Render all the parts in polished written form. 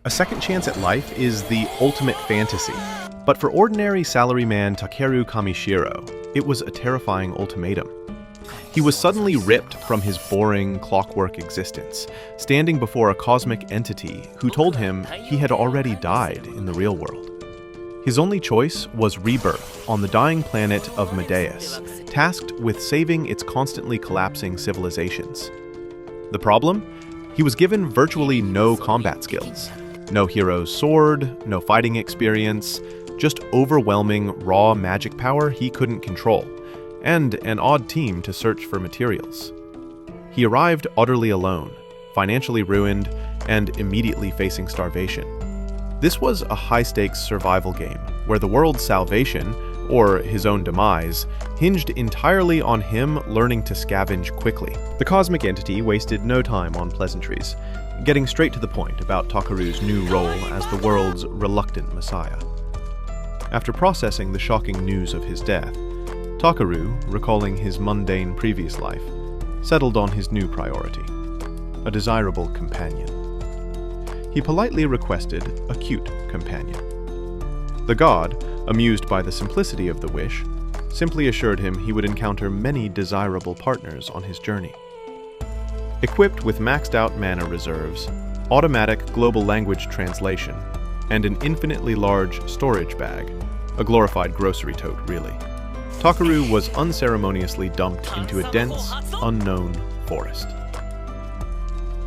A second chance at life is the ultimate fantasy. But for ordinary salaryman Takeru Kamishiro, it was a terrifying ultimatum. He was suddenly ripped from his boring, clockwork existence, standing before a cosmic entity who told him he had already died in the real world. His only choice was rebirth on the dying planet of Medeus, tasked with saving its constantly collapsing civilizations. The problem? He was given virtually no combat skills. No hero's sword, no fighting experience, just overwhelming raw magic power he couldn't control, and an odd team to search for materials. He arrived utterly alone, financially ruined, and immediately facing starvation. This was a high-stakes survival game, where the world's salvation, or his own demise, hinged entirely on him learning to scavenge quickly. The cosmic entity wasted no time on pleasantries, getting straight to the point about Takeru's new role as the world's reluctant messiah. After processing the shocking news of his death, Takeru, recalling his mundane previous life, settled on his new priority, a desirable companion. He politely requested a cute companion. The god, amused by the simplicity of the wish, simply assured him he would encounter many desirable partners on his journey. Equipped with maxed-out mana reserves, automatic global language translation, and an infinitely large storage bag, a glorified grocery tote, really, Takeru was unceremoniously dumped into a dense, unknown forest.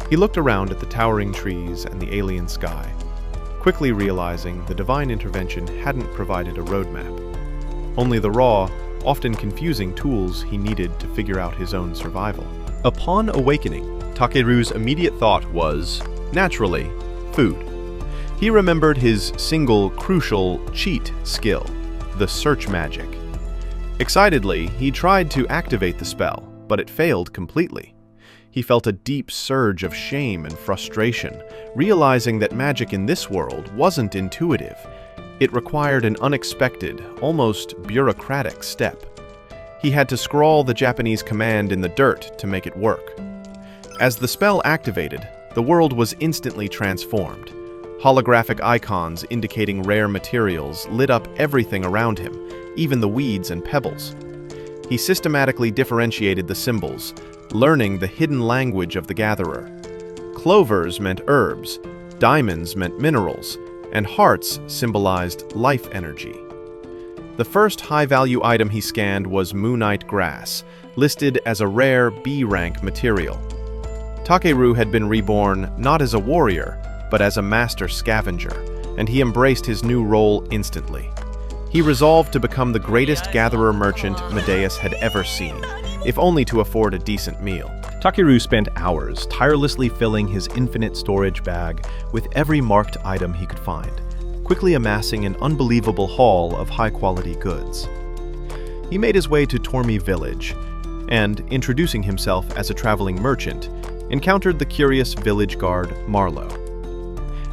He looked around at the towering trees and the alien sky, quickly realizing the divine intervention hadn't provided a roadmap, only the raw, often confusing tools he needed to figure out his own survival. Upon awakening, Takeru's immediate thought was, naturally, food. He remembered his single, crucial cheat skill, the search magic. Excitedly, he tried to activate the spell, but it failed completely. He felt a deep surge of shame and frustration, realizing that magic in this world wasn't intuitive. It required an unexpected, almost bureaucratic step. He had to scrawl the Japanese command in the dirt to make it work. As the spell activated, the world was instantly transformed. Holographic icons indicating rare materials lit up everything around him, even the weeds and pebbles. He systematically differentiated the symbols, learning the hidden language of the gatherer. Clovers meant herbs, diamonds meant minerals, and hearts symbolized life energy. The first high-value item he scanned was Moonite grass, listed as a rare B-rank material. Takeru had been reborn not as a warrior, but as a master scavenger, and he embraced his new role instantly. He resolved to become the greatest gatherer merchant Medeus had ever seen, if only to afford a decent meal. Takeru spent hours tirelessly filling his infinite storage bag with every marked item he could find, quickly amassing an unbelievable haul of high-quality goods. He made his way to Tormi village, and, introducing himself as a traveling merchant, encountered the curious village guard Marlowe.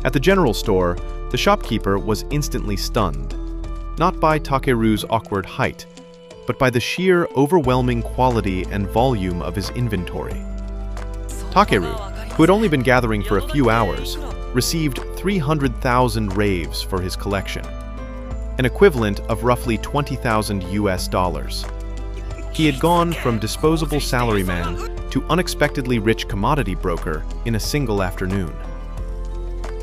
At the general store, the shopkeeper was instantly stunned, not by Takeru's awkward height, but by the sheer overwhelming quality and volume of his inventory. Takeru, who had only been gathering for a few hours, received 300,000 raves for his collection, an equivalent of roughly $20,000 US. He had gone from disposable salaryman to unexpectedly rich commodity broker in a single afternoon.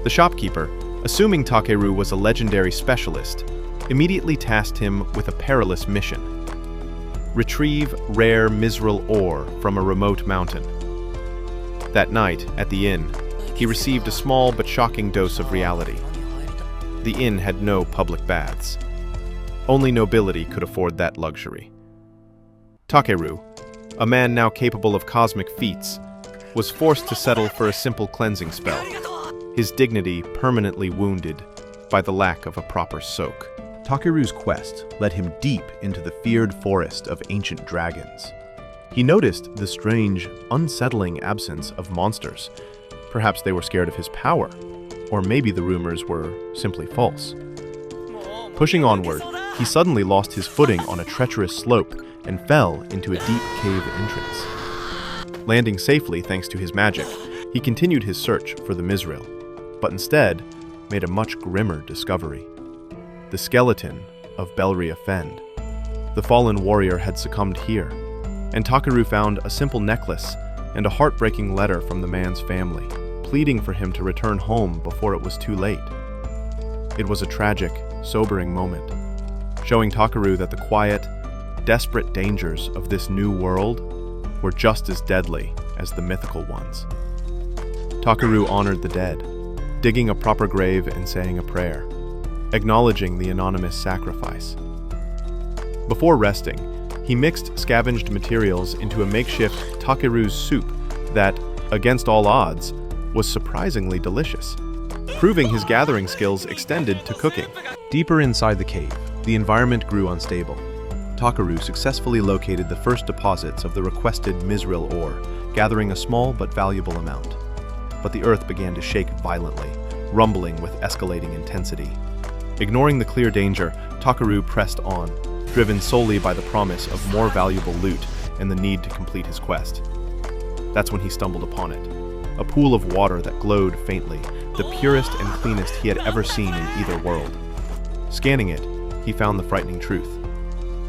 The shopkeeper, assuming Takeru was a legendary specialist, immediately tasked him with a perilous mission: retrieve rare Misral ore from a remote mountain. That night, at the inn, he received a small but shocking dose of reality. The inn had no public baths. Only nobility could afford that luxury. Takeru, a man now capable of cosmic feats, was forced to settle for a simple cleansing spell, his dignity permanently wounded by the lack of a proper soak. Takeru's quest led him deep into the feared forest of ancient dragons. He noticed the strange, unsettling absence of monsters. Perhaps they were scared of his power, or maybe the rumors were simply false. Pushing onward, he suddenly lost his footing on a treacherous slope and fell into a deep cave entrance. Landing safely thanks to his magic, he continued his search for the Misral. but instead made a much grimmer discovery. The skeleton of Belria Fend. The fallen warrior had succumbed here, and Takeru found a simple necklace and a heartbreaking letter from the man's family, pleading for him to return home before it was too late. It was a tragic, sobering moment, showing Takeru that the quiet, desperate dangers of this new world were just as deadly as the mythical ones. Takeru honored the dead, digging a proper grave and saying a prayer, acknowledging the anonymous sacrifice. Before resting, he mixed scavenged materials into a makeshift Takeru's soup that, against all odds, was surprisingly delicious, proving his gathering skills extended to cooking. Deeper inside the cave, the environment grew unstable. Takeru successfully located the first deposits of the requested Mizril ore, gathering a small but valuable amount. But the earth began to shake violently, rumbling with escalating intensity. Ignoring the clear danger, Takeru pressed on, driven solely by the promise of more valuable loot and the need to complete his quest. That's when he stumbled upon it, a pool of water that glowed faintly, the purest and cleanest he had ever seen in either world. Scanning it, he found the frightening truth.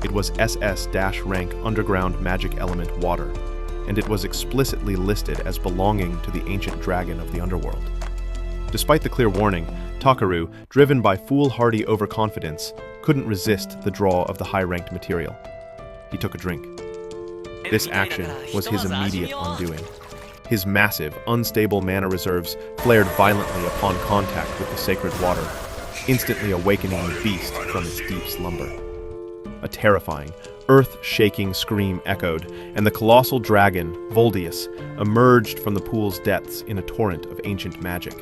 It was SS-rank underground magic element water, and it was explicitly listed as belonging to the ancient dragon of the underworld. Despite the clear warning, Takeru, driven by foolhardy overconfidence, couldn't resist the draw of the high-ranked material. He took a drink. This action was his immediate undoing. His massive, unstable mana reserves flared violently upon contact with the sacred water, instantly awakening the beast from its deep slumber. A terrifying, earth-shaking scream echoed, and the colossal dragon, Voldius, emerged from the pool's depths in a torrent of ancient magic,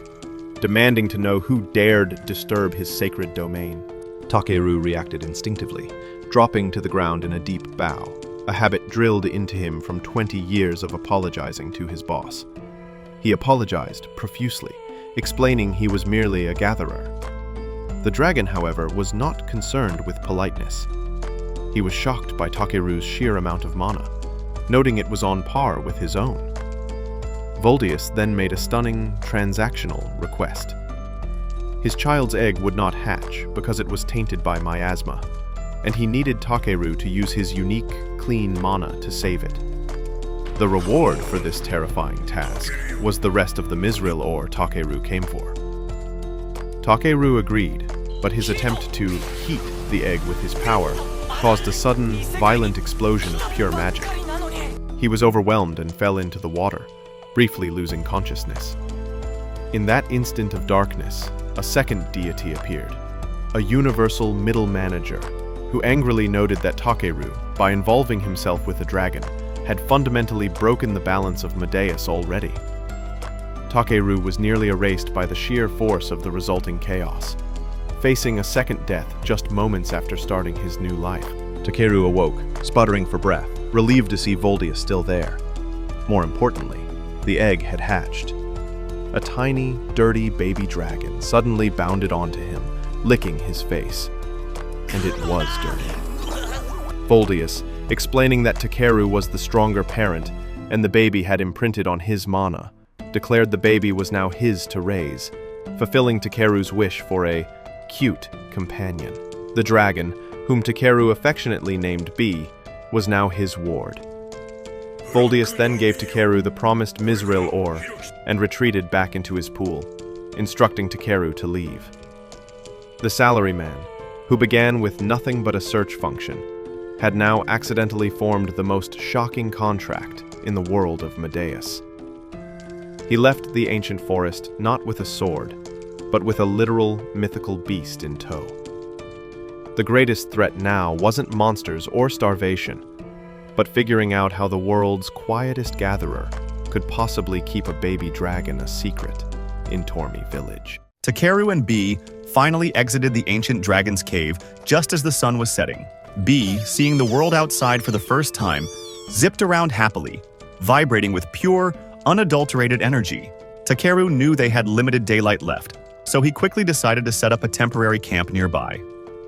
demanding to know who dared disturb his sacred domain. Takeru reacted instinctively, dropping to the ground in a deep bow, a habit drilled into him from 20 years of apologizing to his boss. He apologized profusely, explaining he was merely a gatherer. The dragon, however, was not concerned with politeness. He was shocked by Takeru's sheer amount of mana, noting it was on par with his own. Voldius then made a stunning, transactional request. His child's egg would not hatch because it was tainted by miasma, and he needed Takeru to use his unique, clean mana to save it. The reward for this terrifying task was the rest of the Mizril ore Takeru came for. Takeru agreed, but his attempt to heat the egg with his power caused a sudden, violent explosion of pure magic. He was overwhelmed and fell into the water, briefly losing consciousness. In that instant of darkness, a second deity appeared, a universal middle manager, who angrily noted that Takeru, by involving himself with the dragon, had fundamentally broken the balance of Medeus already. Takeru was nearly erased by the sheer force of the resulting chaos, facing a second death just moments after starting his new life. Takeru awoke, sputtering for breath, relieved to see Voldius still there. More importantly, the egg had hatched. A tiny, dirty baby dragon suddenly bounded onto him, licking his face. And it was dirty. Voldius, explaining that Takeru was the stronger parent and the baby had imprinted on his mana, declared the baby was now his to raise, fulfilling Takeru's wish for a cute companion. The dragon, whom Takeru affectionately named B, was now his ward. Voldius then gave Takeru the promised Mizril ore and retreated back into his pool, instructing Takeru to leave. The salaryman, who began with nothing but a search function, had now accidentally formed the most shocking contract in the world of Medeus. He left the ancient forest not with a sword, but with a literal mythical beast in tow. The greatest threat now wasn't monsters or starvation, but figuring out how the world's quietest gatherer could possibly keep a baby dragon a secret in Tormi Village. Takeru and B finally exited the ancient dragon's cave just as the sun was setting. B, seeing the world outside for the first time, zipped around happily, vibrating with pure, unadulterated energy. Takeru knew they had limited daylight left, so he quickly decided to set up a temporary camp nearby.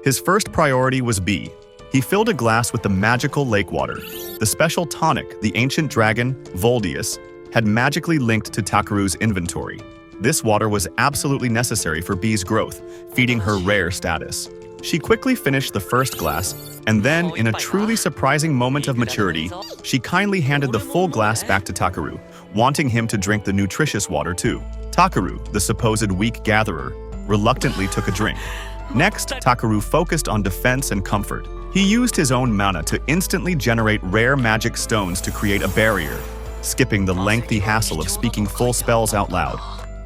His first priority was B. He filled a glass with the magical lake water, the special tonic the ancient dragon, Voldius, had magically linked to Takeru's inventory. This water was absolutely necessary for B's growth, feeding her rare status. She quickly finished the first glass, and then, in a truly surprising moment of maturity, she kindly handed the full glass back to Takeru, wanting him to drink the nutritious water too. Takeru, the supposed weak gatherer, reluctantly took a drink. Next, Takeru focused on defense and comfort. He used his own mana to instantly generate rare magic stones to create a barrier, skipping the lengthy hassle of speaking full spells out loud.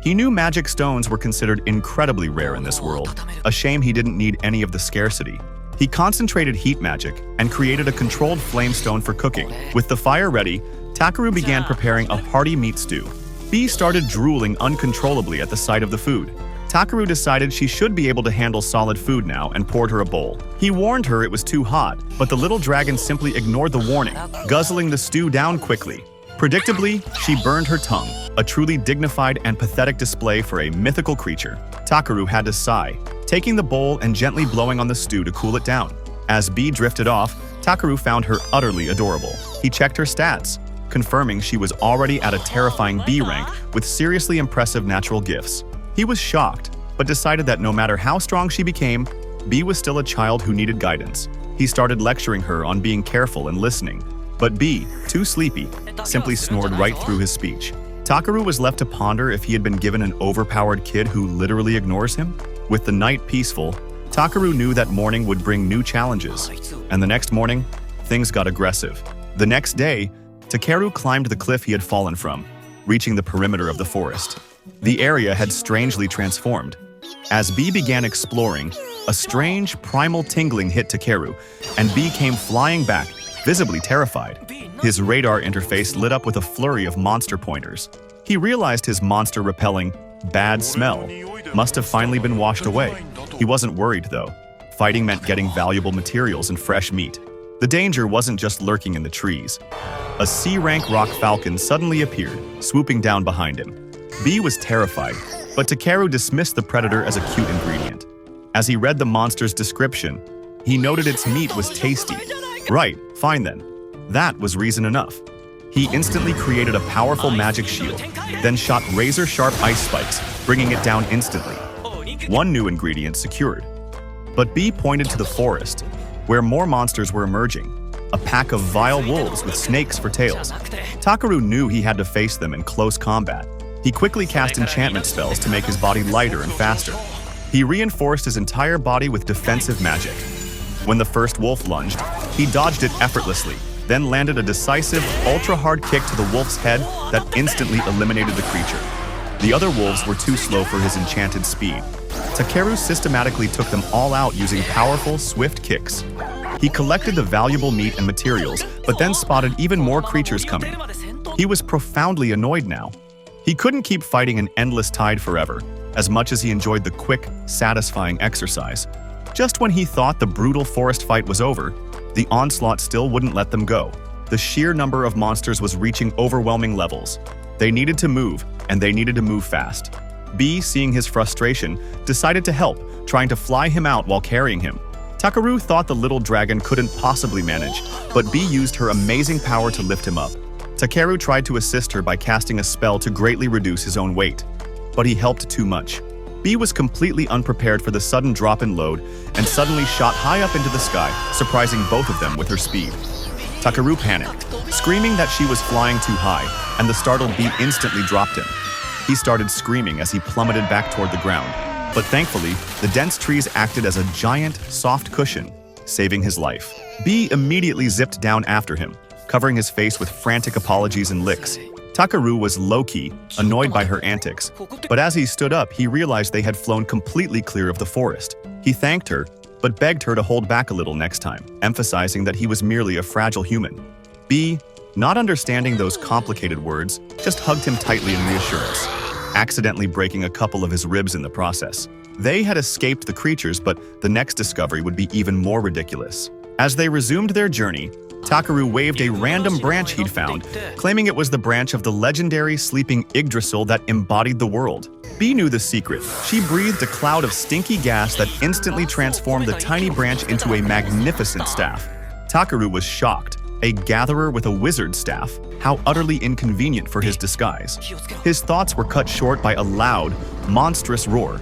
He knew magic stones were considered incredibly rare in this world, a shame he didn't need any of the scarcity. He concentrated heat magic and created a controlled flame stone for cooking. With the fire ready, Takeru began preparing a hearty meat stew. B started drooling uncontrollably at the sight of the food. Takeru decided she should be able to handle solid food now and poured her a bowl. He warned her it was too hot, but the little dragon simply ignored the warning, guzzling the stew down quickly. Predictably, she burned her tongue, a truly dignified and pathetic display for a mythical creature. Takeru had to sigh, taking the bowl and gently blowing on the stew to cool it down. As B drifted off, Takeru found her utterly adorable. He checked her stats, confirming she was already at a terrifying B rank with seriously impressive natural gifts. He was shocked, but decided that no matter how strong she became, B was still a child who needed guidance. He started lecturing her on being careful and listening, but B, too sleepy, simply snored right through his speech. Takeru was left to ponder if he had been given an overpowered kid who literally ignores him. With the night peaceful, Takeru knew that morning would bring new challenges, and the next morning, things got aggressive. The next day, Takeru climbed the cliff he had fallen from, reaching the perimeter of the forest. The area had strangely transformed. As B began exploring, a strange, primal tingling hit Takeru, and B came flying back, visibly terrified. His radar interface lit up with a flurry of monster pointers. He realized his monster-repelling, bad smell must have finally been washed away. He wasn't worried, though. Fighting meant getting valuable materials and fresh meat. The danger wasn't just lurking in the trees. A C-rank rock falcon suddenly appeared, swooping down behind him. B was terrified, but Takeru dismissed the predator as a cute ingredient. As he read the monster's description, he noted its meat was tasty. Right, fine then. That was reason enough. He instantly created a powerful magic shield, then shot razor-sharp ice spikes, bringing it down instantly. One new ingredient secured. But B pointed to the forest, where more monsters were emerging, a pack of vile wolves with snakes for tails. Takeru knew he had to face them in close combat. He quickly cast enchantment spells to make his body lighter and faster. He reinforced his entire body with defensive magic. When the first wolf lunged, he dodged it effortlessly, then landed a decisive, ultra-hard kick to the wolf's head that instantly eliminated the creature. The other wolves were too slow for his enchanted speed. Takeru systematically took them all out using powerful, swift kicks. He collected the valuable meat and materials, but then spotted even more creatures coming. He was profoundly annoyed now. He couldn't keep fighting an endless tide forever, as much as he enjoyed the quick, satisfying exercise. Just when he thought the brutal forest fight was over, the onslaught still wouldn't let them go. The sheer number of monsters was reaching overwhelming levels. They needed to move, and they needed to move fast. B, seeing his frustration, decided to help, trying to fly him out while carrying him. Takeru thought the little dragon couldn't possibly manage, but B used her amazing power to lift him up. Takeru tried to assist her by casting a spell to greatly reduce his own weight, but he helped too much. B was completely unprepared for the sudden drop in load and suddenly shot high up into the sky, surprising both of them with her speed. Takeru panicked, screaming that she was flying too high, and the startled B instantly dropped him. He started screaming as he plummeted back toward the ground, but thankfully, the dense trees acted as a giant, soft cushion, saving his life. B immediately zipped down after him, covering his face with frantic apologies and licks. Takeru was low-key, annoyed by her antics, but as he stood up, he realized they had flown completely clear of the forest. He thanked her, but begged her to hold back a little next time, emphasizing that he was merely a fragile human. B, not understanding those complicated words, just hugged him tightly in reassurance, accidentally breaking a couple of his ribs in the process. They had escaped the creatures, but the next discovery would be even more ridiculous. As they resumed their journey, Takeru waved a random branch he'd found, claiming it was the branch of the legendary sleeping Yggdrasil that embodied the world. B knew the secret. She breathed a cloud of stinky gas that instantly transformed the tiny branch into a magnificent staff. Takeru was shocked, a gatherer with a wizard staff. How utterly inconvenient for his disguise. His thoughts were cut short by a loud, monstrous roar.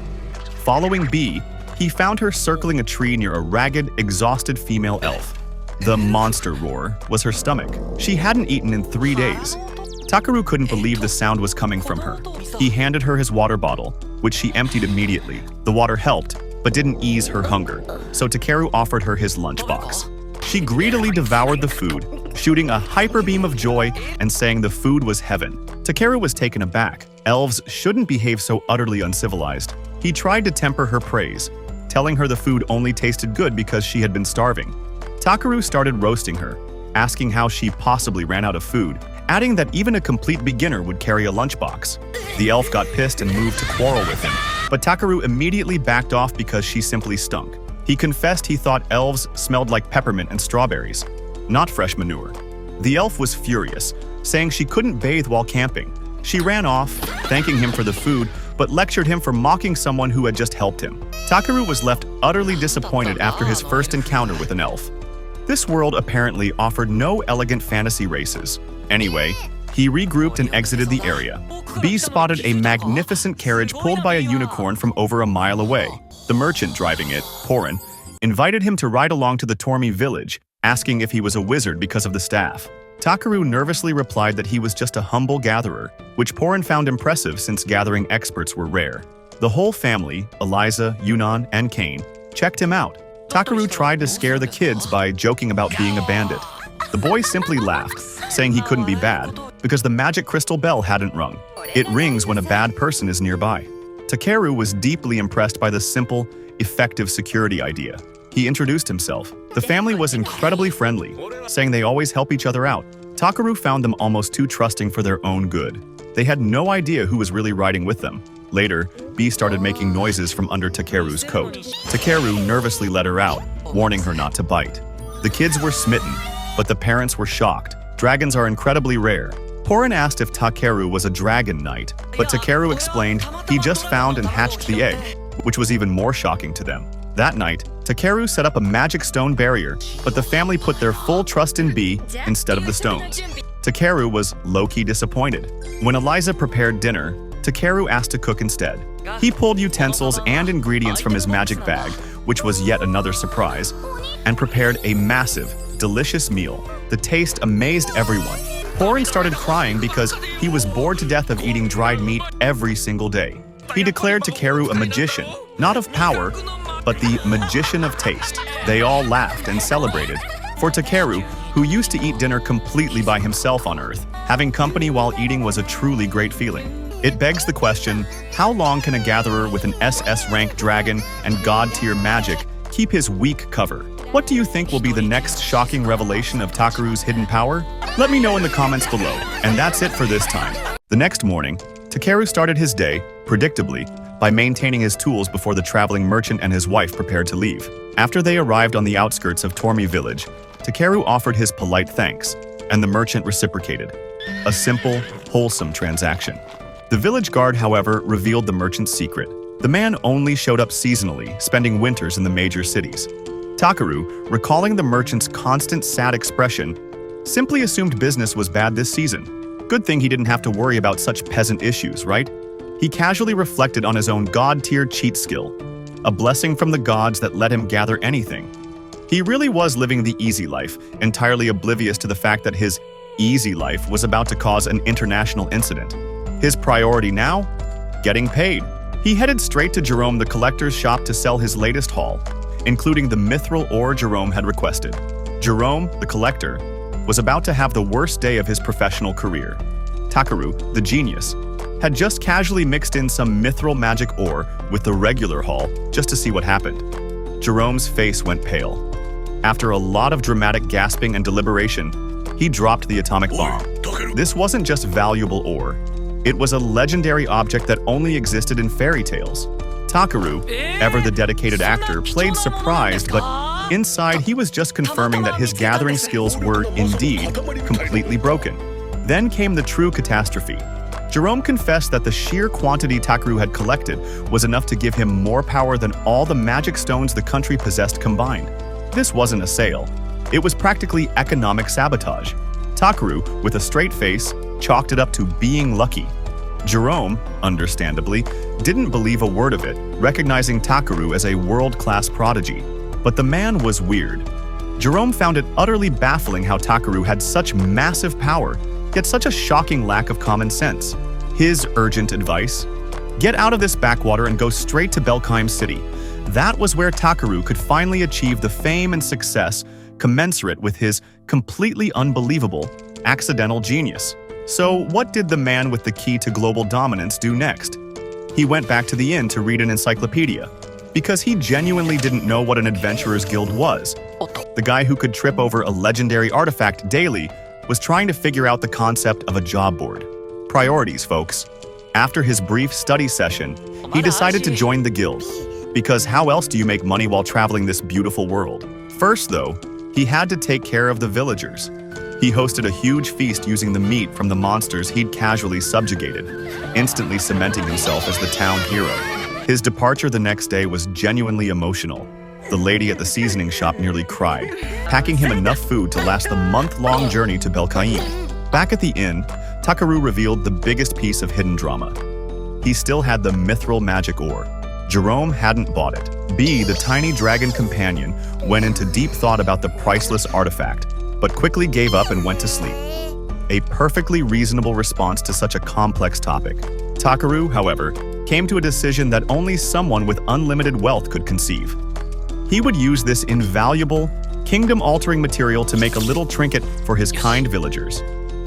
Following B, he found her circling a tree near a ragged, exhausted female elf. The monster roar was her stomach. She hadn't eaten in 3 days. Takeru couldn't believe the sound was coming from her. He handed her his water bottle, which she emptied immediately. The water helped, but didn't ease her hunger, so Takeru offered her his lunchbox. She greedily devoured the food, shooting a hyper beam of joy and saying the food was heaven. Takeru was taken aback. Elves shouldn't behave so utterly uncivilized. He tried to temper her praise, telling her the food only tasted good because she had been starving. Takeru started roasting her, asking how she possibly ran out of food, adding that even a complete beginner would carry a lunchbox. The elf got pissed and moved to quarrel with him, but Takeru immediately backed off because she simply stunk. He confessed he thought elves smelled like peppermint and strawberries, not fresh manure. The elf was furious, saying she couldn't bathe while camping. She ran off, thanking him for the food, but lectured him for mocking someone who had just helped him. Takeru was left utterly disappointed after his first encounter with an elf. This world apparently offered no elegant fantasy races. Anyway, he regrouped and exited the area. B spotted a magnificent carriage pulled by a unicorn from over a mile away. The merchant driving it, Porin, invited him to ride along to the Tormy village, asking if he was a wizard because of the staff. Takeru nervously replied that he was just a humble gatherer, which Porin found impressive since gathering experts were rare. The whole family, Eliza, Yunnan, and Kane, checked him out. Takeru tried to scare the kids by joking about being a bandit. The boy simply laughed, saying he couldn't be bad because the magic crystal bell hadn't rung. It rings when a bad person is nearby. Takeru was deeply impressed by the simple, effective security idea. He introduced himself. The family was incredibly friendly, saying they always help each other out. Takeru found them almost too trusting for their own good. They had no idea who was really riding with them. Later, B started making noises from under Takeru's coat. Takeru nervously let her out, warning her not to bite. The kids were smitten, but the parents were shocked. Dragons are incredibly rare. Porin asked if Takeru was a dragon knight, but Takeru explained he just found and hatched the egg, which was even more shocking to them. That night, Takeru set up a magic stone barrier, but the family put their full trust in B instead of the stones. Takeru was low-key disappointed. When Eliza prepared dinner, Takeru asked to cook instead. He pulled utensils and ingredients from his magic bag, which was yet another surprise, and prepared a massive, delicious meal. The taste amazed everyone. Porin started crying because he was bored to death of eating dried meat every single day. He declared Takeru a magician, not of power, but the magician of taste. They all laughed and celebrated. For Takeru, who used to eat dinner completely by himself on Earth, having company while eating was a truly great feeling. It begs the question, how long can a gatherer with an SS rank dragon and god-tier magic keep his weak cover? What do you think will be the next shocking revelation of Takeru's hidden power? Let me know in the comments below. And that's it for this time. The next morning, Takeru started his day, predictably, by maintaining his tools before the traveling merchant and his wife prepared to leave. After they arrived on the outskirts of Tormy village, Takeru offered his polite thanks, and the merchant reciprocated. A simple, wholesome transaction. The village guard, however, revealed the merchant's secret. The man only showed up seasonally, spending winters in the major cities. Takeru, recalling the merchant's constant sad expression, simply assumed business was bad this season. Good thing he didn't have to worry about such peasant issues, right? He casually reflected on his own god-tier cheat skill, a blessing from the gods that let him gather anything. He really was living the easy life, entirely oblivious to the fact that his easy life was about to cause an international incident. His priority now? Getting paid. He headed straight to Jerome the collector's shop to sell his latest haul, including the mithril ore Jerome had requested. Jerome, the collector, was about to have the worst day of his professional career. Takeru, the genius, had just casually mixed in some mithril magic ore with the regular haul just to see what happened. Jerome's face went pale. After a lot of dramatic gasping and deliberation, he dropped the atomic bomb. This wasn't just valuable ore. It was a legendary object that only existed in fairy tales. Takeru, ever the dedicated actor, played surprised, but inside he was just confirming that his gathering skills were, indeed, completely broken. Then came the true catastrophe. Jerome confessed that the sheer quantity Takeru had collected was enough to give him more power than all the magic stones the country possessed combined. This wasn't a sale. It was practically economic sabotage. Takeru, with a straight face, chalked it up to being lucky. Jerome, understandably, didn't believe a word of it, recognizing Takeru as a world-class prodigy. But the man was weird. Jerome found it utterly baffling how Takeru had such massive power, yet such a shocking lack of common sense. His urgent advice? Get out of this backwater and go straight to Belkheim City. That was where Takeru could finally achieve the fame and success commensurate with his completely unbelievable, accidental genius. So what did the man with the key to global dominance do next? He went back to the inn to read an encyclopedia, because he genuinely didn't know what an adventurer's guild was. The guy who could trip over a legendary artifact daily was trying to figure out the concept of a job board. Priorities, folks. After his brief study session, he decided to join the guild, because how else do you make money while traveling this beautiful world? First, though, he had to take care of the villagers. He hosted a huge feast using the meat from the monsters he'd casually subjugated, instantly cementing himself as the town hero. His departure the next day was genuinely emotional. The lady at the seasoning shop nearly cried, packing him enough food to last the month-long journey to Belkheim. Back at the inn, Takeru revealed the biggest piece of hidden drama. He still had the mithril magic ore. Jerome hadn't bought it. B, the tiny dragon companion, went into deep thought about the priceless artifact, but quickly gave up and went to sleep. A perfectly reasonable response to such a complex topic. Takeru, however, came to a decision that only someone with unlimited wealth could conceive. He would use this invaluable, kingdom-altering material to make a little trinket for his kind villagers.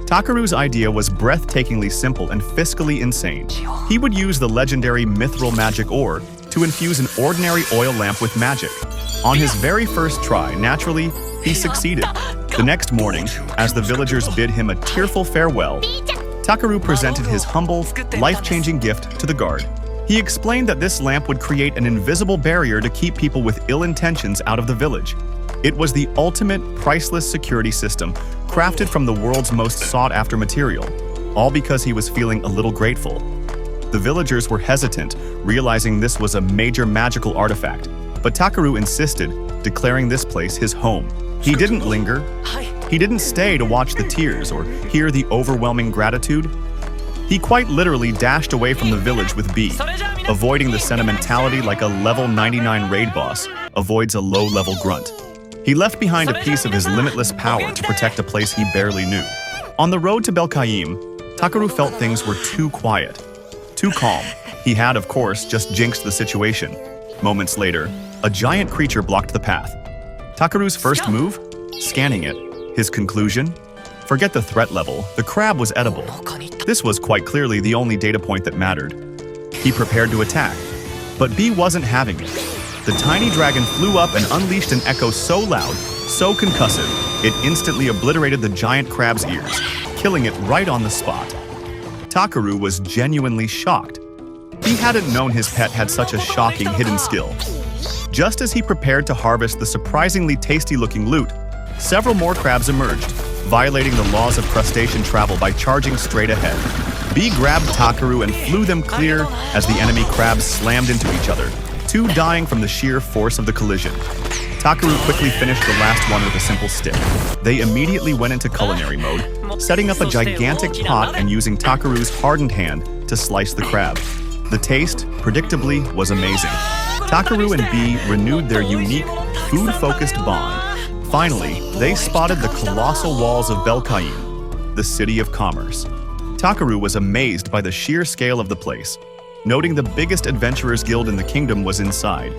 Takeru's idea was breathtakingly simple and fiscally insane. He would use the legendary mithril magic ore to infuse an ordinary oil lamp with magic. On his very first try, naturally, he succeeded. The next morning, as the villagers bid him a tearful farewell, Takeru presented his humble, life-changing gift to the guard. He explained that this lamp would create an invisible barrier to keep people with ill intentions out of the village. It was the ultimate, priceless security system, crafted from the world's most sought-after material, all because he was feeling a little grateful. The villagers were hesitant, realizing this was a major magical artifact, but Takeru insisted, declaring this place his home. He didn't linger. He didn't stay to watch the tears or hear the overwhelming gratitude. He quite literally dashed away from the village with B, avoiding the sentimentality like a level 99 raid boss avoids a low-level grunt. He left behind a piece of his limitless power to protect a place he barely knew. On the road to Belkheim, Takeru felt things were too quiet, too calm. He had, of course, just jinxed the situation. Moments later, a giant creature blocked the path. Takeru's first move? Scanning it. His conclusion? Forget the threat level, the crab was edible. This was quite clearly the only data point that mattered. He prepared to attack, but B wasn't having it. The tiny dragon flew up and unleashed an echo so loud, so concussive, it instantly obliterated the giant crab's ears, killing it right on the spot. Takeru was genuinely shocked. He hadn't known his pet had such a shocking hidden skill. Just as he prepared to harvest the surprisingly tasty-looking loot, several more crabs emerged, violating the laws of crustacean travel by charging straight ahead. B grabbed Takeru and flew them clear as the enemy crabs slammed into each other, two dying from the sheer force of the collision. Takeru quickly finished the last one with a simple stick. They immediately went into culinary mode, setting up a gigantic pot and using Takeru's hardened hand to slice the crab. The taste, predictably, was amazing. Takeru and B renewed their unique, food-focused bond. Finally, they spotted the colossal walls of Belkheim, the city of commerce. Takeru was amazed by the sheer scale of the place. Noting the biggest adventurers guild in the kingdom was inside,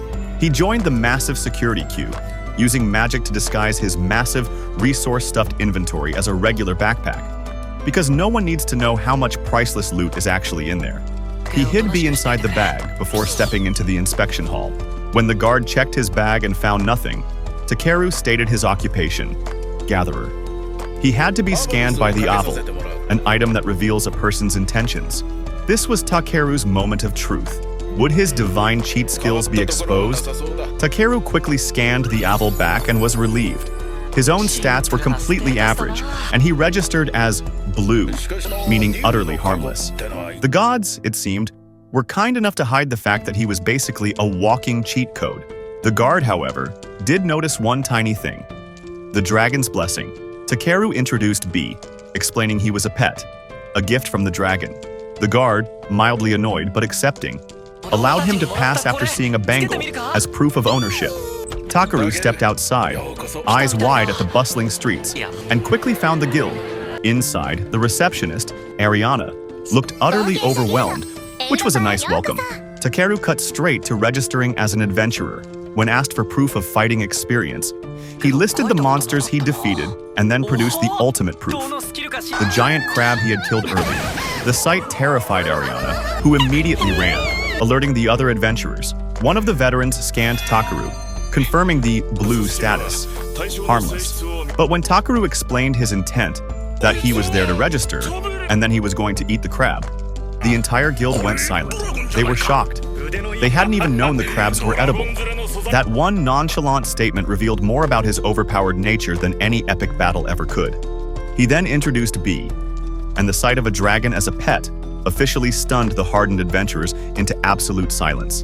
he joined the massive security queue, using magic to disguise his massive, resource-stuffed inventory as a regular backpack, because no one needs to know how much priceless loot is actually in there. He hid B inside the bag before stepping into the inspection hall. When the guard checked his bag and found nothing, Takeru stated his occupation, gatherer. He had to be scanned by the Aval, an item that reveals a person's intentions. This was Takeru's moment of truth. Would his divine cheat skills be exposed? Takeru quickly scanned the Aval back and was relieved. His own stats were completely average, and he registered as blue, meaning utterly harmless. The gods, it seemed, were kind enough to hide the fact that he was basically a walking cheat code. The guard, however, did notice one tiny thing. The Dragon's Blessing. Takeru introduced B, explaining he was a pet, a gift from the dragon. The guard, mildly annoyed but accepting, allowed him to pass after seeing a bangle as proof of ownership. Takeru stepped outside, eyes wide at the bustling streets, and quickly found the guild. Inside, the receptionist, Ariana, looked utterly overwhelmed, which was a nice welcome. Takeru cut straight to registering as an adventurer. When asked for proof of fighting experience, he listed the monsters he defeated and then produced the ultimate proof, the giant crab he had killed earlier. The sight terrified Ariana, who immediately ran, alerting the other adventurers. One of the veterans scanned Takeru, confirming the blue status, harmless. But when Takeru explained his intent, that he was there to register, and then he was going to eat the crab, the entire guild went silent. They were shocked. They hadn't even known the crabs were edible. That one nonchalant statement revealed more about his overpowered nature than any epic battle ever could. He then introduced B, and the sight of a dragon as a pet officially stunned the hardened adventurers into absolute silence.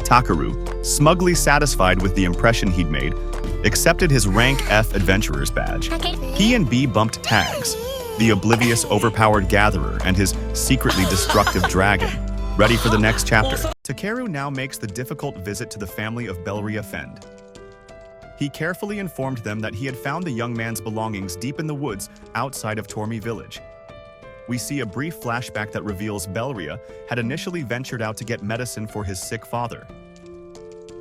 Takeru, smugly satisfied with the impression he'd made, accepted his Rank F Adventurer's badge. He and B bumped tags, the oblivious overpowered gatherer and his secretly destructive dragon, ready for the next chapter. Takeru now makes the difficult visit to the family of Belria Fend. He carefully informed them that he had found the young man's belongings deep in the woods outside of Tormi village. We see a brief flashback that reveals Belria had initially ventured out to get medicine for his sick father.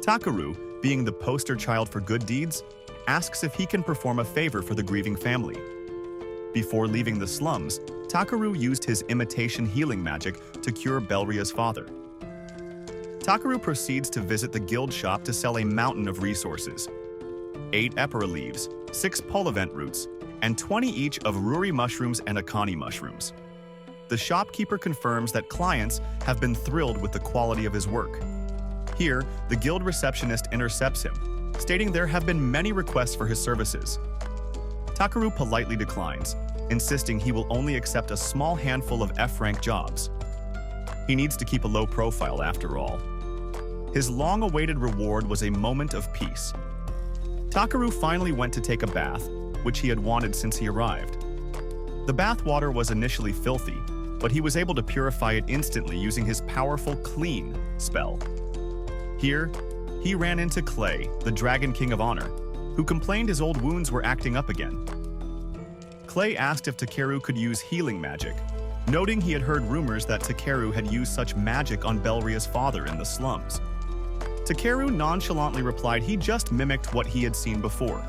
Takeru, being the poster child for good deeds, asks if he can perform a favor for the grieving family. Before leaving the slums, Takeru used his imitation healing magic to cure Belria's father. Takeru proceeds to visit the guild shop to sell a mountain of resources: 8 epera leaves, 6 polyvent roots, and 20 each of ruri mushrooms and akani mushrooms. The shopkeeper confirms that clients have been thrilled with the quality of his work. Here, the guild receptionist intercepts him, stating there have been many requests for his services. Takeru politely declines, insisting he will only accept a small handful of F-rank jobs. He needs to keep a low profile after all. His long-awaited reward was a moment of peace. Takeru finally went to take a bath, which he had wanted since he arrived. The bath water was initially filthy, but he was able to purify it instantly using his powerful Clean spell. Here, he ran into Clay, the Dragon King of Honor, who complained his old wounds were acting up again. Clay asked if Takeru could use healing magic, noting he had heard rumors that Takeru had used such magic on Belria's father in the slums. Takeru nonchalantly replied he just mimicked what he had seen before.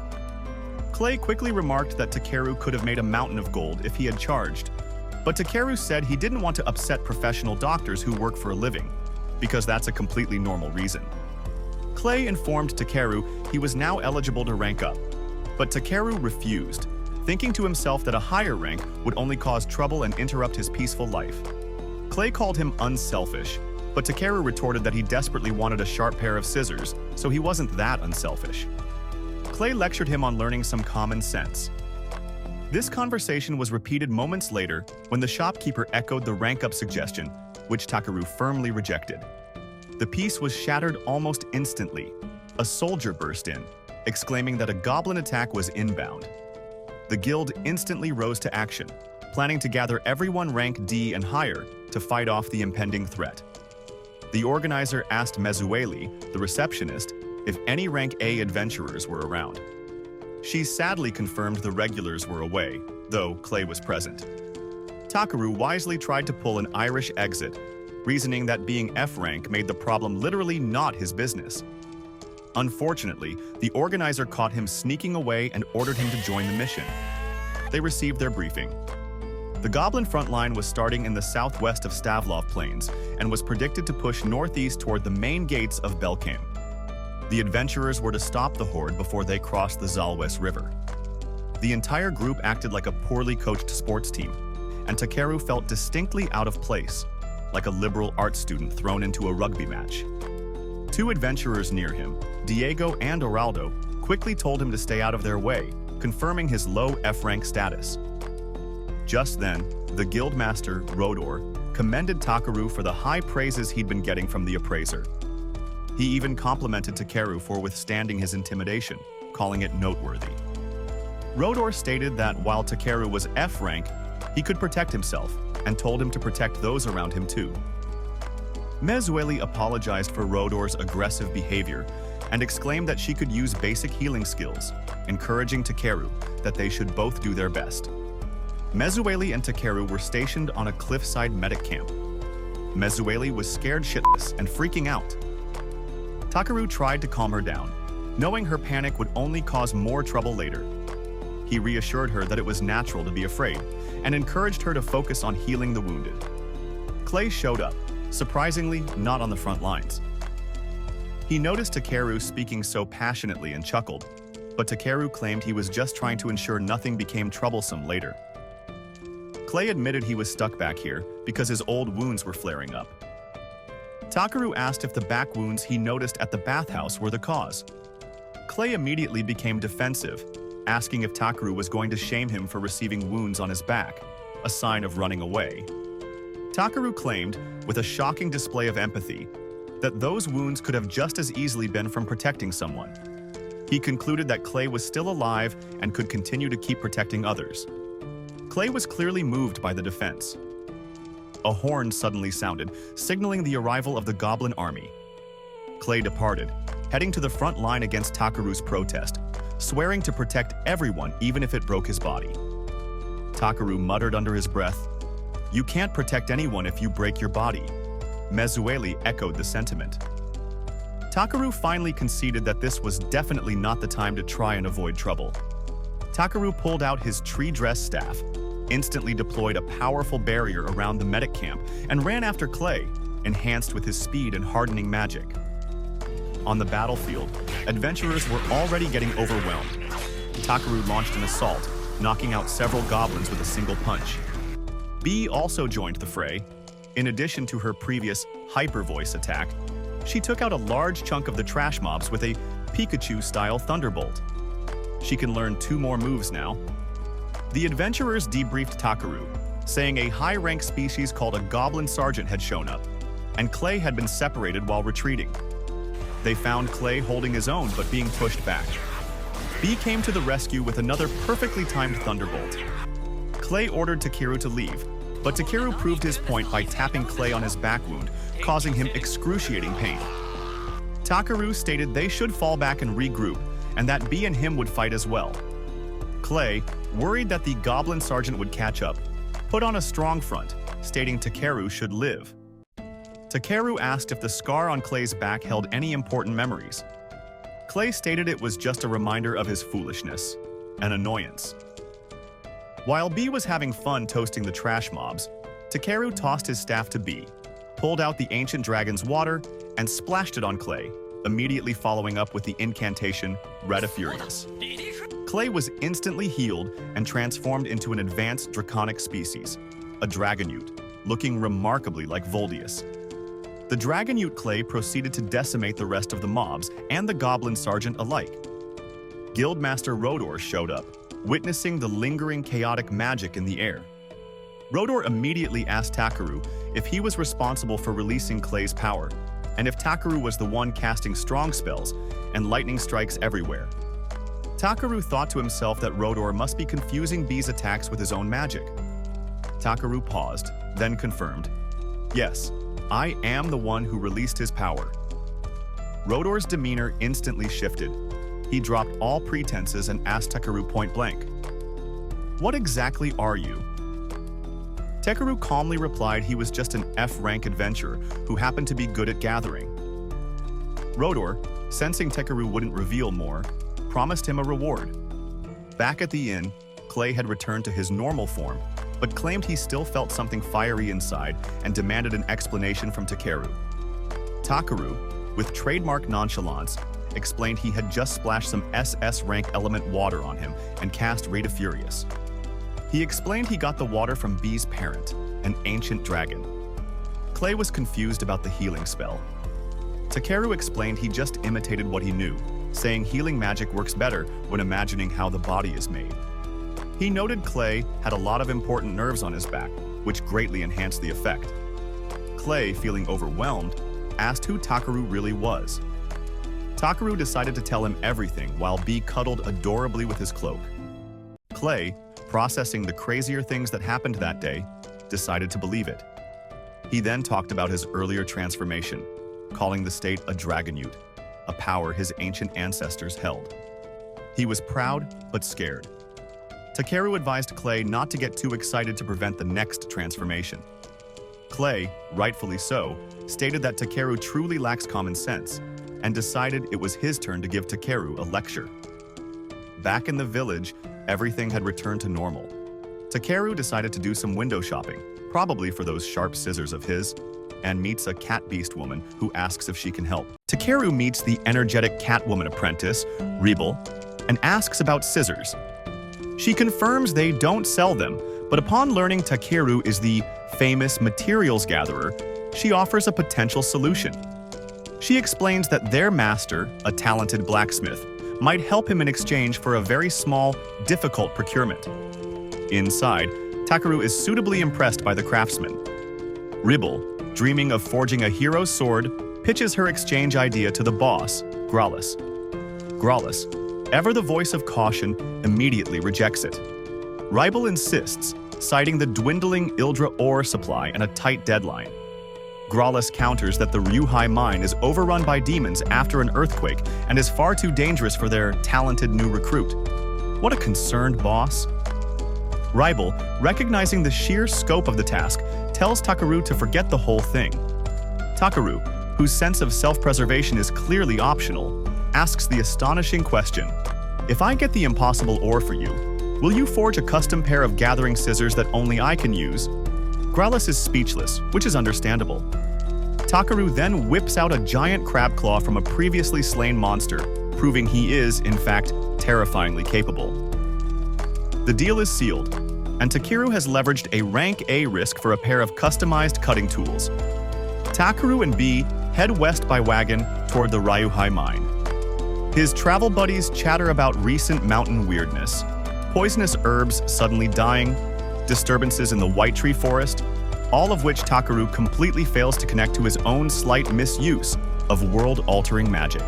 Clay quickly remarked that Takeru could have made a mountain of gold if he had charged, but Takeru said he didn't want to upset professional doctors who work for a living, because that's a completely normal reason. Clay informed Takeru he was now eligible to rank up, but Takeru refused, thinking to himself that a higher rank would only cause trouble and interrupt his peaceful life. Clay called him unselfish, but Takeru retorted that he desperately wanted a sharp pair of scissors, so he wasn't that unselfish. Clay lectured him on learning some common sense. This conversation was repeated moments later when the shopkeeper echoed the rank-up suggestion, which Takeru firmly rejected. The peace was shattered almost instantly. A soldier burst in, exclaiming that a goblin attack was inbound. The guild instantly rose to action, planning to gather everyone rank D and higher to fight off the impending threat. The organizer asked Mezueli, the receptionist, if any rank A adventurers were around. She sadly confirmed the regulars were away, though Clay was present. Takeru wisely tried to pull an Irish exit, reasoning that being F rank made the problem literally not his business. Unfortunately, the organizer caught him sneaking away and ordered him to join the mission. They received their briefing. The Goblin front line was starting in the southwest of Stavlov Plains and was predicted to push northeast toward the main gates of Belkam. The adventurers were to stop the horde before they crossed the Zalwes River. The entire group acted like a poorly coached sports team, and Takeru felt distinctly out of place, like a liberal arts student thrown into a rugby match. 2 adventurers near him, Diego and Oraldo, quickly told him to stay out of their way, confirming his low F-rank status. Just then, the guildmaster, Rodor, commended Takeru for the high praises he'd been getting from the appraiser. He even complimented Takeru for withstanding his intimidation, calling it noteworthy. Rodor stated that while Takeru was F rank, he could protect himself, and told him to protect those around him too. Mezueli apologized for Rodor's aggressive behavior and exclaimed that she could use basic healing skills, encouraging Takeru that they should both do their best. Mezueli and Takeru were stationed on a cliffside medic camp. Mezueli was scared shitless and freaking out. Takeru tried to calm her down, knowing her panic would only cause more trouble later. He reassured her that it was natural to be afraid and encouraged her to focus on healing the wounded. Clay showed up, surprisingly not on the front lines. He noticed Takeru speaking so passionately and chuckled, but Takeru claimed he was just trying to ensure nothing became troublesome later. Clay admitted he was stuck back here because his old wounds were flaring up. Takeru asked if the back wounds he noticed at the bathhouse were the cause. Clay immediately became defensive, asking if Takeru was going to shame him for receiving wounds on his back, a sign of running away. Takeru claimed, with a shocking display of empathy, that those wounds could have just as easily been from protecting someone. He concluded that Clay was still alive and could continue to keep protecting others. Clay was clearly moved by the defense. A horn suddenly sounded, signaling the arrival of the Goblin army. Clay departed, heading to the front line against Takeru's protest, swearing to protect everyone even if it broke his body. Takeru muttered under his breath, "You can't protect anyone if you break your body." Mezueli echoed the sentiment. Takeru finally conceded that this was definitely not the time to try and avoid trouble. Takeru pulled out his tree dress staff, instantly deployed a powerful barrier around the medic camp, and ran after Clay, enhanced with his speed and hardening magic. On the battlefield, adventurers were already getting overwhelmed. Takeru launched an assault, knocking out several goblins with a single punch. B also joined the fray. In addition to her previous hyper voice attack, she took out a large chunk of the trash mobs with a Pikachu-style thunderbolt. She can learn 2 more moves now. The adventurers debriefed Takeru, saying a high-rank species called a Goblin Sergeant had shown up, and Clay had been separated while retreating. They found Clay holding his own but being pushed back. B came to the rescue with another perfectly timed thunderbolt. Clay ordered Takeru to leave, but Takeru proved his point by tapping Clay on his back wound, causing him excruciating pain. Takeru stated they should fall back and regroup, and that B and him would fight as well. Clay, worried that the Goblin Sergeant would catch up, put on a strong front, stating Takeru should live. Takeru asked if the scar on Clay's back held any important memories. Clay stated it was just a reminder of his foolishness, an annoyance. While B was having fun toasting the trash mobs, Takeru tossed his staff to B, pulled out the ancient dragon's water, and splashed it on Clay, immediately following up with the incantation, Reta Furious. Clay was instantly healed and transformed into an advanced draconic species, a Dragonewt, looking remarkably like Voldius. The Dragonewt Clay proceeded to decimate the rest of the mobs and the Goblin Sergeant alike. Guildmaster Rodor showed up, witnessing the lingering chaotic magic in the air. Rodor immediately asked Takeru if he was responsible for releasing Clay's power, and if Takeru was the one casting strong spells and lightning strikes everywhere. Takeru thought to himself that Rodor must be confusing B's attacks with his own magic. Takeru paused, then confirmed, "Yes, I am the one who released his power." Rodor's demeanor instantly shifted. He dropped all pretenses and asked Takeru point blank, "What exactly are you?" Takeru calmly replied he was just an F-rank adventurer who happened to be good at gathering. Rodor, sensing Takeru wouldn't reveal more, promised him a reward. Back at the inn, Clay had returned to his normal form, but claimed he still felt something fiery inside and demanded an explanation from Takeru. Takeru, with trademark nonchalance, explained he had just splashed some SS rank element water on him and cast Reta Furious. He explained he got the water from B's parent, an ancient dragon. Clay was confused about the healing spell. Takeru explained he just imitated what he knew, saying healing magic works better when imagining how the body is made. He noted Clay had a lot of important nerves on his back, which greatly enhanced the effect. Clay, feeling overwhelmed, asked who Takeru really was. Takeru decided to tell him everything while B cuddled adorably with his cloak. Clay, processing the crazier things that happened that day, decided to believe it. He then talked about his earlier transformation, calling the state a Dragonewt, a power his ancient ancestors held. He was proud but scared. Takeru advised Clay not to get too excited to prevent the next transformation. Clay, rightfully so, stated that Takeru truly lacks common sense and decided it was his turn to give Takeru a lecture. Back in the village, everything had returned to normal. Takeru decided to do some window shopping, probably for those sharp scissors of his, and meets a cat beast woman who asks if she can help. Takeru meets the energetic catwoman apprentice, Rebel, and asks about scissors. She confirms they don't sell them, but upon learning Takeru is the famous materials gatherer, she offers a potential solution. She explains that their master, a talented blacksmith, might help him in exchange for a very small, difficult procurement. Inside, Takeru is suitably impressed by the craftsman. Ribble, dreaming of forging a hero's sword, pitches her exchange idea to the boss, Grallis. Grallis, ever the voice of caution, immediately rejects it. Ribble insists, citing the dwindling Ildrite ore supply and a tight deadline. Grallis counters that the Ryuhai mine is overrun by demons after an earthquake and is far too dangerous for their talented new recruit. What a concerned boss. Ribble, recognizing the sheer scope of the task, tells Takeru to forget the whole thing. Takeru, whose sense of self-preservation is clearly optional, asks the astonishing question, "If I get the impossible ore for you, will you forge a custom pair of gathering scissors that only I can use?" Grallis is speechless, which is understandable. Takeru then whips out a giant crab claw from a previously slain monster, proving he is, in fact, terrifyingly capable. The deal is sealed, and Takeru has leveraged a Rank A risk for a pair of customized cutting tools. Takeru and B head west by wagon toward the Ryuhai mine. His travel buddies chatter about recent mountain weirdness, poisonous herbs suddenly dying, disturbances in the White Tree Forest, all of which Takeru completely fails to connect to his own slight misuse of world-altering magic.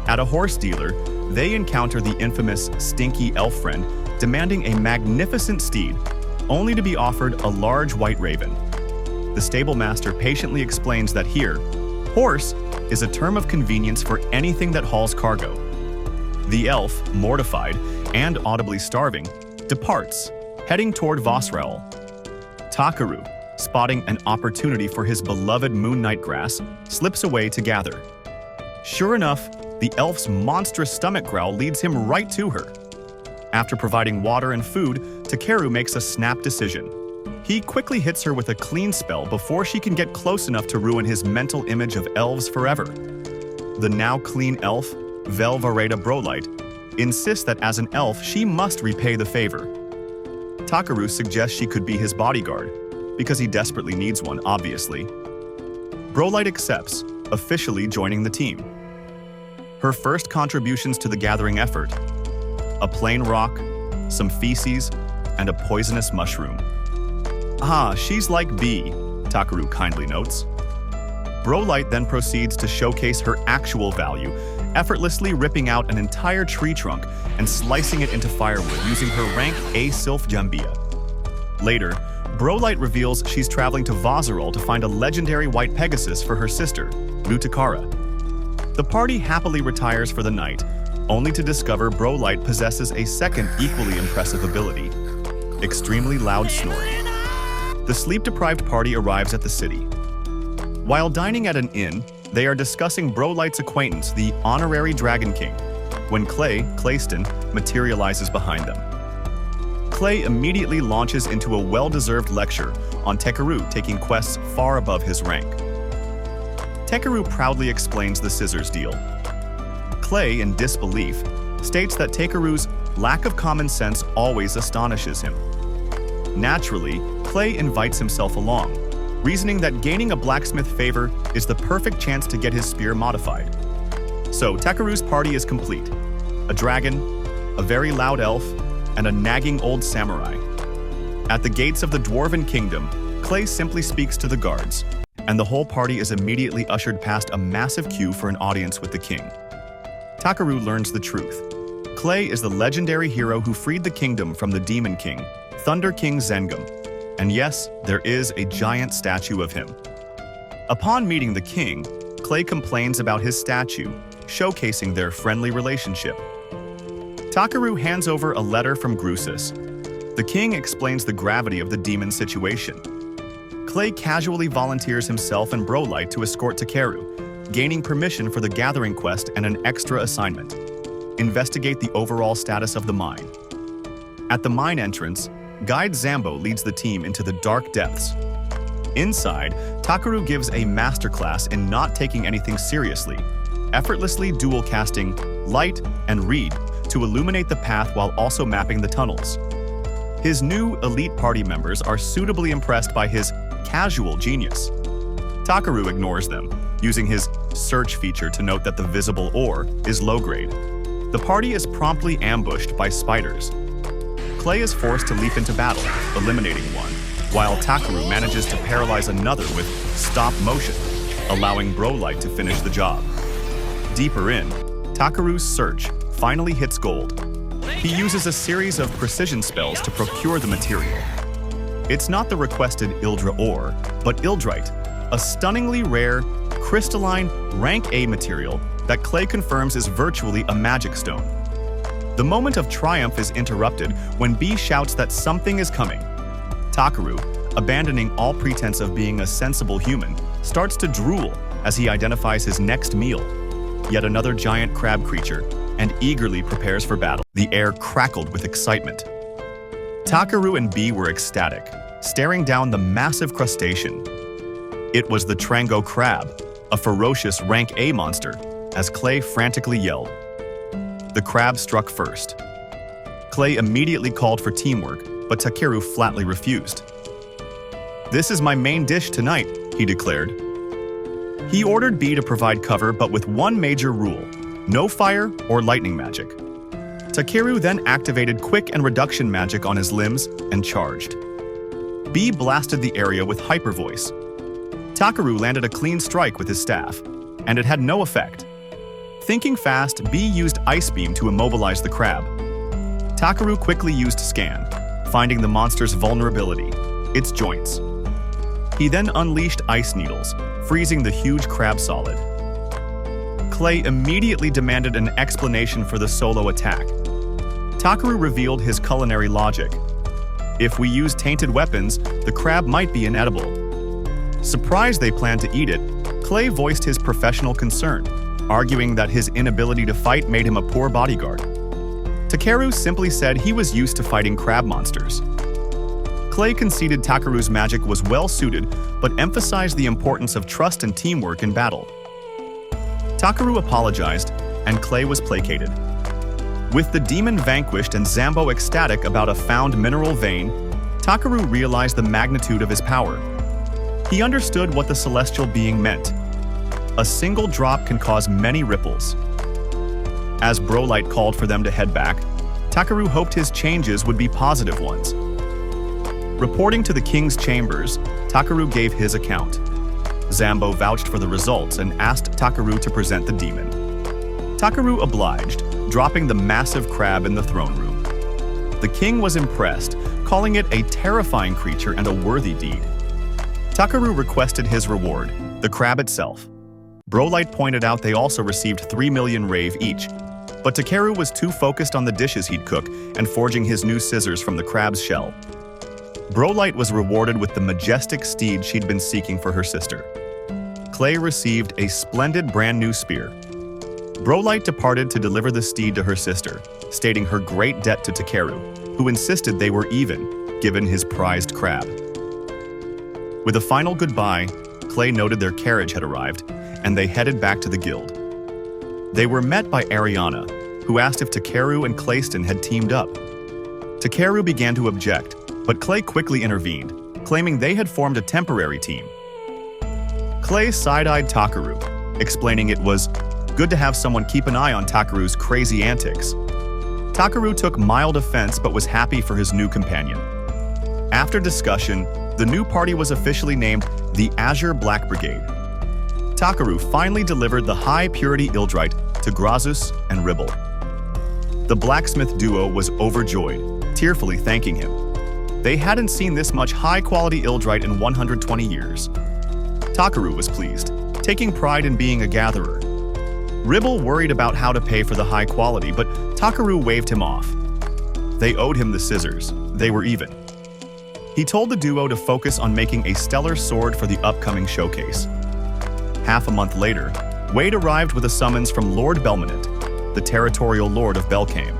At a horse dealer, they encounter the infamous Stinky Elf Friend demanding a magnificent steed, only to be offered a large white raven. The stable master patiently explains that here, horse is a term of convenience for anything that hauls cargo. The elf, mortified and audibly starving, departs, heading toward Vosrael. Takeru, spotting an opportunity for his beloved Moon Knight grass, slips away to gather. Sure enough, the elf's monstrous stomach growl leads him right to her. After providing water and food, Takeru makes a snap decision. He quickly hits her with a clean spell before she can get close enough to ruin his mental image of elves forever. The now clean elf, Velvareda Brolite, insists that as an elf she must repay the favor. Takeru suggests she could be his bodyguard, because he desperately needs one, obviously. Brolite accepts, officially joining the team. Her first contributions to the gathering effort: a plain rock, some feces, and a poisonous mushroom. Ah, she's like B, Takeru kindly notes. Brolite then proceeds to showcase her actual value, effortlessly ripping out an entire tree trunk and slicing it into firewood using her Rank A Sylph Jambia. Later, Brolite reveals she's traveling to Vosrael to find a legendary white Pegasus for her sister, Lutakara. The party happily retires for the night, only to discover Brolite possesses a second equally impressive ability: extremely loud snoring. The sleep-deprived party arrives at the city. While dining at an inn, they are discussing Brolite's acquaintance, the honorary Dragon King, when Clayston, materializes behind them. Clay immediately launches into a well-deserved lecture on Takeru taking quests far above his rank. Takeru proudly explains the scissors deal. Clay, in disbelief, states that Takeru's lack of common sense always astonishes him. Naturally, Clay invites himself along, reasoning that gaining a blacksmith favor is the perfect chance to get his spear modified. So Takeru's party is complete: a dragon, a very loud elf, and a nagging old samurai. At the gates of the Dwarven Kingdom, Clay simply speaks to the guards, and the whole party is immediately ushered past a massive queue for an audience with the king. Takeru learns the truth. Clay is the legendary hero who freed the kingdom from the Demon King, Thunder King Zengum. And yes, there is a giant statue of him. Upon meeting the king, Clay complains about his statue, showcasing their friendly relationship. Takeru hands over a letter from Grusus. The king explains the gravity of the demon situation. Clay casually volunteers himself and Brolight to escort Takeru, gaining permission for the gathering quest and an extra assignment: investigate the overall status of the mine. At the mine entrance, Guide Zambo leads the team into the dark depths. Inside, Takeru gives a masterclass in not taking anything seriously, effortlessly dual casting light and read to illuminate the path while also mapping the tunnels. His new elite party members are suitably impressed by his casual genius. Takeru ignores them, using his search feature to note that the visible ore is low grade. The party is promptly ambushed by spiders. Clay is forced to leap into battle, eliminating one, while Takeru manages to paralyze another with stop motion, allowing Brolight to finish the job. Deeper in, Takeru's search finally hits gold. He uses a series of precision spells to procure the material. It's not the requested Ildra ore, but Ildrite, a stunningly rare, crystalline, rank A material that Clay confirms is virtually a magic stone. The moment of triumph is interrupted when B shouts that something is coming. Takeru, abandoning all pretense of being a sensible human, starts to drool as he identifies his next meal, yet another giant crab creature, and eagerly prepares for battle. The air crackled with excitement. Takeru and B were ecstatic, staring down the massive crustacean. It was the Trango Crab, a ferocious rank A monster, as Clay frantically yelled. The crab struck first. Clay immediately called for teamwork, but Takeru flatly refused. "This is my main dish tonight," he declared. He ordered B to provide cover, but with one major rule: no fire or lightning magic. Takeru then activated quick and reduction magic on his limbs and charged. B blasted the area with hyper voice. Takeru landed a clean strike with his staff, and it had no effect. Thinking fast, B used Ice Beam to immobilize the crab. Takeru quickly used Scan, finding the monster's vulnerability, its joints. He then unleashed Ice Needles, freezing the huge crab solid. Clay immediately demanded an explanation for the solo attack. Takeru revealed his culinary logic. If we use tainted weapons, the crab might be inedible. Surprised they planned to eat it, Clay voiced his professional concern, arguing that his inability to fight made him a poor bodyguard. Takeru simply said he was used to fighting crab monsters. Clay conceded Takeru's magic was well suited, but emphasized the importance of trust and teamwork in battle. Takeru apologized, and Clay was placated. With the demon vanquished and Zambo ecstatic about a found mineral vein, Takeru realized the magnitude of his power. He understood what the celestial being meant. A single drop can cause many ripples. As Brolight called for them to head back, Takeru hoped his changes would be positive ones. Reporting to the king's chambers, Takeru gave his account. Zambo vouched for the results and asked Takeru to present the demon. Takeru obliged, dropping the massive crab in the throne room. The king was impressed, calling it a terrifying creature and a worthy deed. Takeru requested his reward, the crab itself. Brolight pointed out they also received 3 million rave each, but Takeru was too focused on the dishes he'd cook and forging his new scissors from the crab's shell. Brolight was rewarded with the majestic steed she'd been seeking for her sister. Clay received a splendid brand new spear. Brolight departed to deliver the steed to her sister, stating her great debt to Takeru, who insisted they were even, given his prized crab. With a final goodbye, Clay noted their carriage had arrived, and they headed back to the guild. They were met by Ariana, who asked if Takeru and Clayston had teamed up. Takeru began to object, but Clay quickly intervened, claiming they had formed a temporary team. Clay side-eyed Takeru, explaining it was good to have someone keep an eye on Takeru's crazy antics. Takeru took mild offense but was happy for his new companion. After discussion, the new party was officially named the Azure-Black Brigade. Takeru finally delivered the high-purity Ildrite to Grazus and Ribble. The blacksmith duo was overjoyed, tearfully thanking him. They hadn't seen this much high-quality Ildrite in 120 years. Takeru was pleased, taking pride in being a gatherer. Ribble worried about how to pay for the high quality, but Takeru waved him off. They owed him the scissors. They were even. He told the duo to focus on making a stellar sword for the upcoming showcase. Half a month later, Wade arrived with a summons from Lord Belmonent, the territorial lord of Belkame.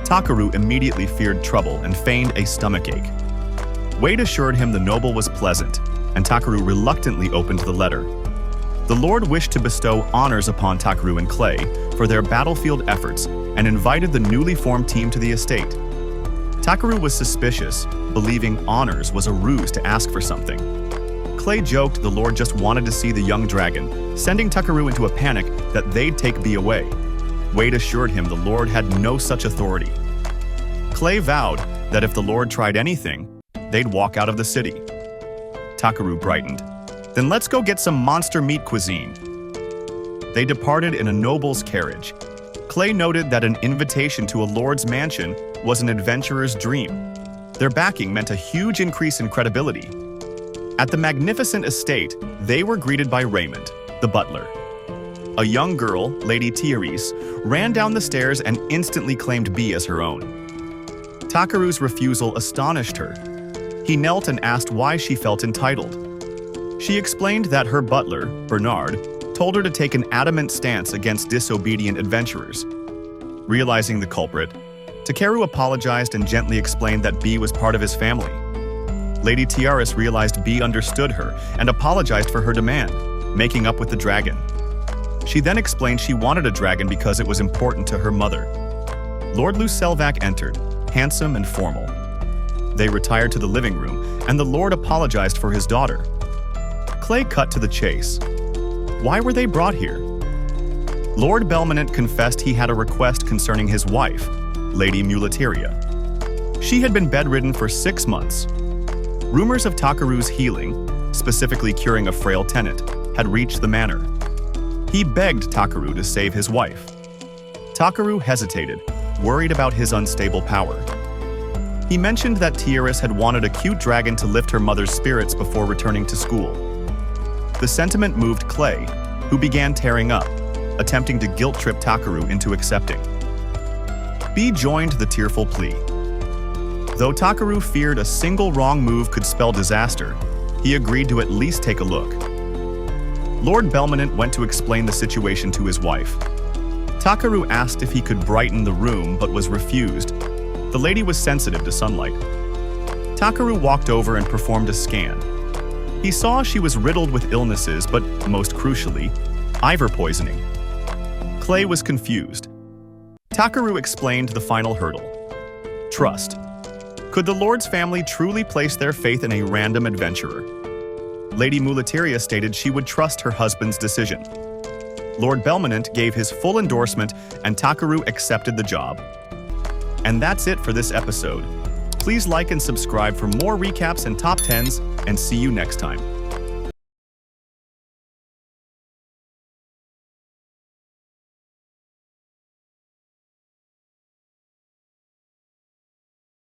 Takeru immediately feared trouble and feigned a stomachache. Wade assured him the noble was pleasant, and Takeru reluctantly opened the letter. The lord wished to bestow honors upon Takeru and Clay for their battlefield efforts and invited the newly formed team to the estate. Takeru was suspicious, believing honors was a ruse to ask for something. Clay joked the lord just wanted to see the young dragon, sending Takeru into a panic that they'd take B away. Wade assured him the lord had no such authority. Clay vowed that if the lord tried anything, they'd walk out of the city. Takeru brightened. Then let's go get some monster meat cuisine. They departed in a noble's carriage. Clay noted that an invitation to a lord's mansion was an adventurer's dream. Their backing meant a huge increase in credibility. At the magnificent estate, they were greeted by Raymond, the butler. A young girl, Lady Thierese, ran down the stairs and instantly claimed B as her own. Takeru's refusal astonished her. He knelt and asked why she felt entitled. She explained that her butler, Bernard, told her to take an adamant stance against disobedient adventurers. Realizing the culprit, Takeru apologized and gently explained that B was part of his family. Lady Thierese realized B understood her and apologized for her demand, making up with the dragon. She then explained she wanted a dragon because it was important to her mother. Lord Lucelvac entered, handsome and formal. They retired to the living room, and the lord apologized for his daughter. Clay cut to the chase. Why were they brought here? Lord Belmonent confessed he had a request concerning his wife, Lady Muleteria. She had been bedridden for 6 months. Rumors of Takeru's healing, specifically curing a frail tenant, had reached the manor. He begged Takeru to save his wife. Takeru hesitated, worried about his unstable power. He mentioned that Thierese had wanted a cute dragon to lift her mother's spirits before returning to school. The sentiment moved Clay, who began tearing up, attempting to guilt-trip Takeru into accepting. B joined the tearful plea. Though Takeru feared a single wrong move could spell disaster, he agreed to at least take a look. Lord Belmonent went to explain the situation to his wife. Takeru asked if he could brighten the room but was refused. The lady was sensitive to sunlight. Takeru walked over and performed a scan. He saw she was riddled with illnesses, but most crucially, Iver poisoning. Clay was confused. Takeru explained the final hurdle. Trust. Could the Lord's family truly place their faith in a random adventurer? Lady Muleteria stated she would trust her husband's decision. Lord Belmonent gave his full endorsement and Takeru accepted the job. And that's it for this episode. Please like and subscribe for more recaps and top 10s, and see you next time.